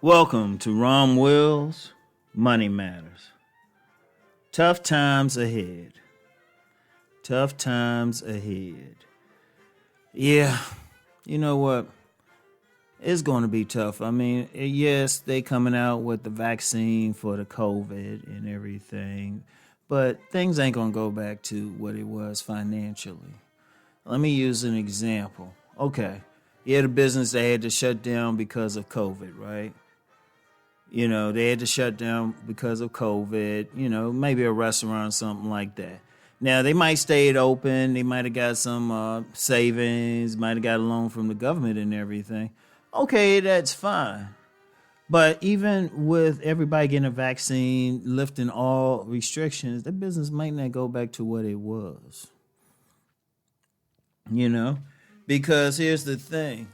Welcome to Rom Wills, Money Matters. Tough times ahead. Tough times ahead. Yeah, you know what? It's going to be tough. I mean, yes, they coming out with the vaccine for the COVID and everything, but things ain't going to go back to what it was financially. Let me use an example. Okay, you had a business that had to shut down because of COVID, right? You know, they had to shut down because of COVID, maybe a restaurant, something like that. Now, they might stayed open. They might have got some savings, might have got a loan from the government and everything. Okay, that's fine. But even with everybody getting a vaccine, lifting all restrictions, that business might not go back to what it was. Because here's the thing.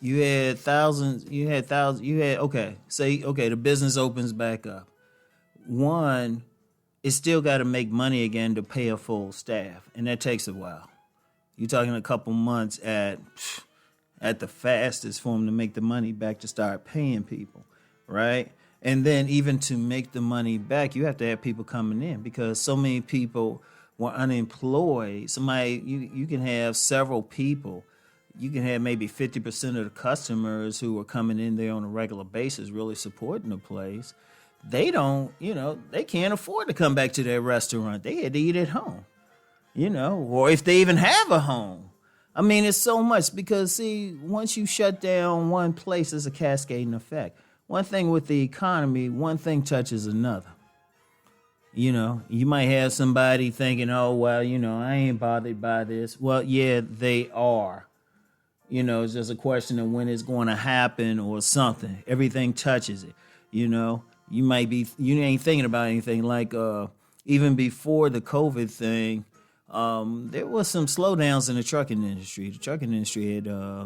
The business opens back up. One, it's still got to make money again to pay a full staff, and that takes a while. You're talking a couple months at the fastest for them to make the money back to start paying people, right? And then even to make the money back, you have to have people coming in because so many people were unemployed. You can have several people. You can have maybe 50% of the customers who are coming in there on a regular basis really supporting the place. They don't, they can't afford to come back to their restaurant. They had to eat at home, or if they even have a home. I mean, it's so much because, see, once you shut down one place, it's a cascading effect. One thing with the economy, one thing touches another. You might have somebody thinking, oh, well, I ain't bothered by this. Well, yeah, they are. It's just a question of when it's going to happen or something. Everything touches it. You ain't thinking about anything like even before the COVID thing, there was some slowdowns in the trucking industry. The trucking industry had,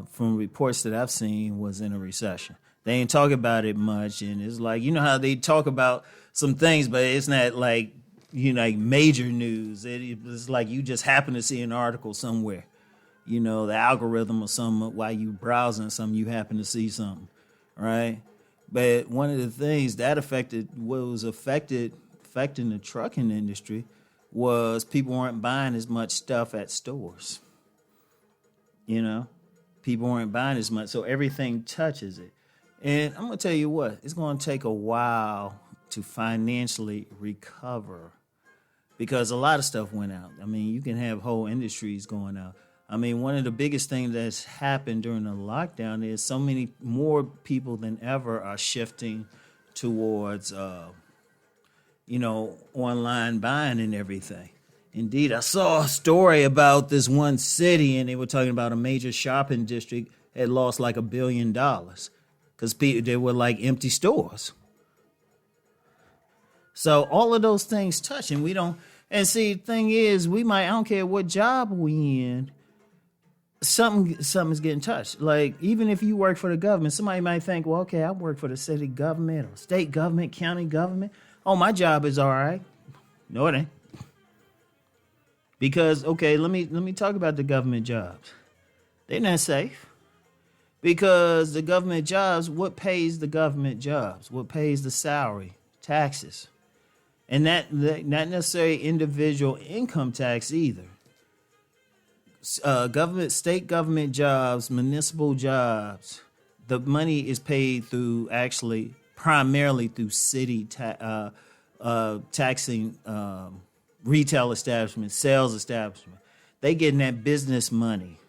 from reports that I've seen, was in a recession. They ain't talk about it much. And it's like, how they talk about some things, but it's not like, like major news. It's like you just happen to see an article somewhere. The algorithm or something, while you browsing something, you happen to see something, right? But one of the things that affecting the trucking industry was people weren't buying as much stuff at stores. People weren't buying as much, so everything touches it. And I'm going to tell you what, it's going to take a while to financially recover because a lot of stuff went out. I mean, you can have whole industries going out. I mean, one of the biggest things that's happened during the lockdown is so many more people than ever are shifting towards, online buying and everything. Indeed, I saw a story about this one city, and they were talking about a major shopping district had lost like $1 billion because they were like empty stores. So all of those things touch, and we don't. And see, the thing is, I don't care what job we in. Something's getting touched. Like, even if you work for the government, somebody might think, well, okay, I work for the city government or state government, county government. Oh, my job is all right. No, it ain't. Because, okay, let me talk about the government jobs. They're not safe. Because the government jobs, what pays the government jobs? What pays the salary? Taxes. And not necessarily individual income tax either. State government jobs, municipal jobs, the money is paid through primarily through city taxing retail establishments, sales establishments. They getting that business money.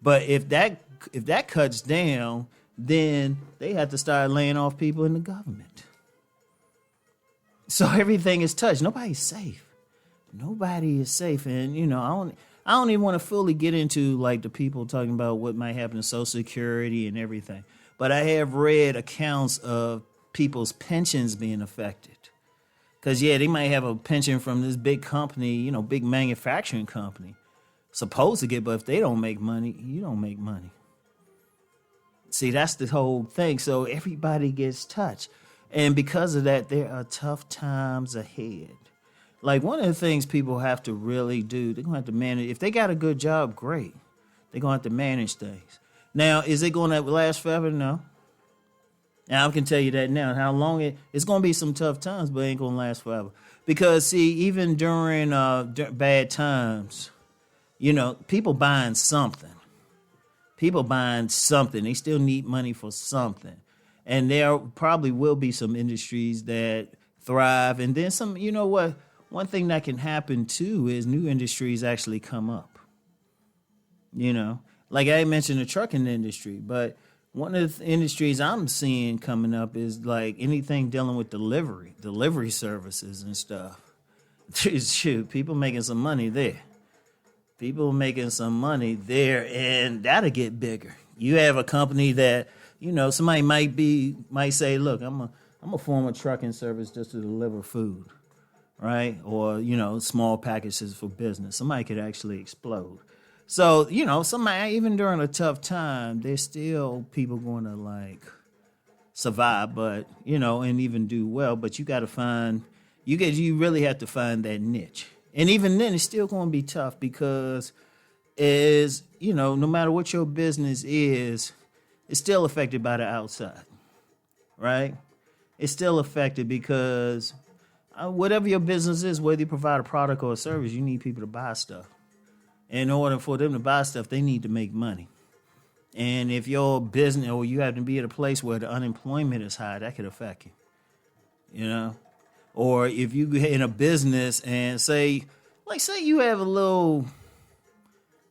But if that cuts down, then they have to start laying off people in the government. So everything is touched. Nobody's safe. Nobody is safe. And, I don't even want to fully get into like the people talking about what might happen to Social Security and everything. But I have read accounts of people's pensions being affected. Because, they might have a pension from this big company, big manufacturing company. Supposed to get, but if they don't make money, you don't make money. See, that's the whole thing. So everybody gets touched. And because of that, there are tough times ahead. Like, one of the things people have to really do, they're going to have to manage. If they got a good job, great. They're going to have to manage things. Now, is it going to last forever? No. And I can tell you that now. How long it's going to be some tough times, but it ain't going to last forever. Because see, even during bad times, people buying something. People buying something. They still need money for something. And there probably will be some industries that thrive. And then some, you know what? One thing that can happen too is new industries actually come up. Like I mentioned the trucking industry, but one of the industries I'm seeing coming up is like anything dealing with delivery services and stuff. Shoot, people making some money there. People making some money there, and that'll get bigger. You have a company that, somebody might say, look, I'm a form a trucking service just to deliver food, right? Or, small packages for business. Somebody could actually explode. So, somebody, even during a tough time, there's still people going to like survive, but, and even do well. But you got to find, you really have to find that niche. And even then, it's still going to be tough because no matter what your business is, it's still affected by the outside, right? It's still affected because whatever your business is, whether you provide a product or a service, you need people to buy stuff. In order for them to buy stuff, they need to make money. And if your business, or you have to be at a place where the unemployment is high, that could affect you, Or if you in a business and say you have a little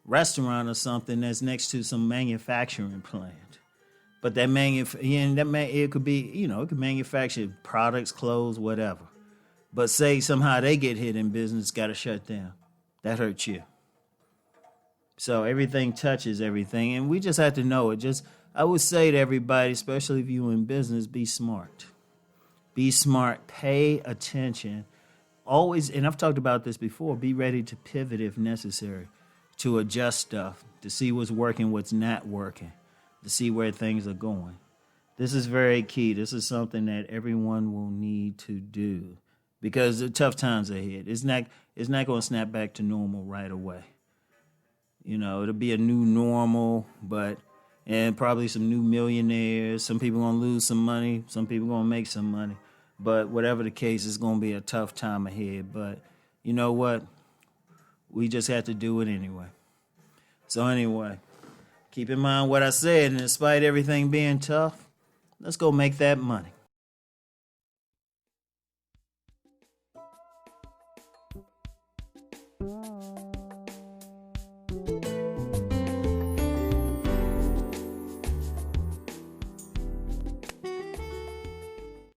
restaurant or something that's next to some manufacturing plant, but it could be, it could manufacture products, clothes, whatever. But say somehow they get hit in business, got to shut down. That hurts you. So everything touches everything, and we just have to know it. I would say to everybody, especially if you're in business, be smart. Be smart. Pay attention. Always, and I've talked about this before, be ready to pivot if necessary, to adjust stuff, to see what's working, what's not working, to see where things are going. This is very key. This is something that everyone will need to do because the tough times ahead. It's not going to snap back to normal right away. It'll be a new normal, and probably some new millionaires. Some people going to lose some money. Some people going to make some money. But whatever the case, it's going to be a tough time ahead. But you know what? We just have to do it anyway. So anyway, keep in mind what I said. And despite everything being tough, let's go make that money.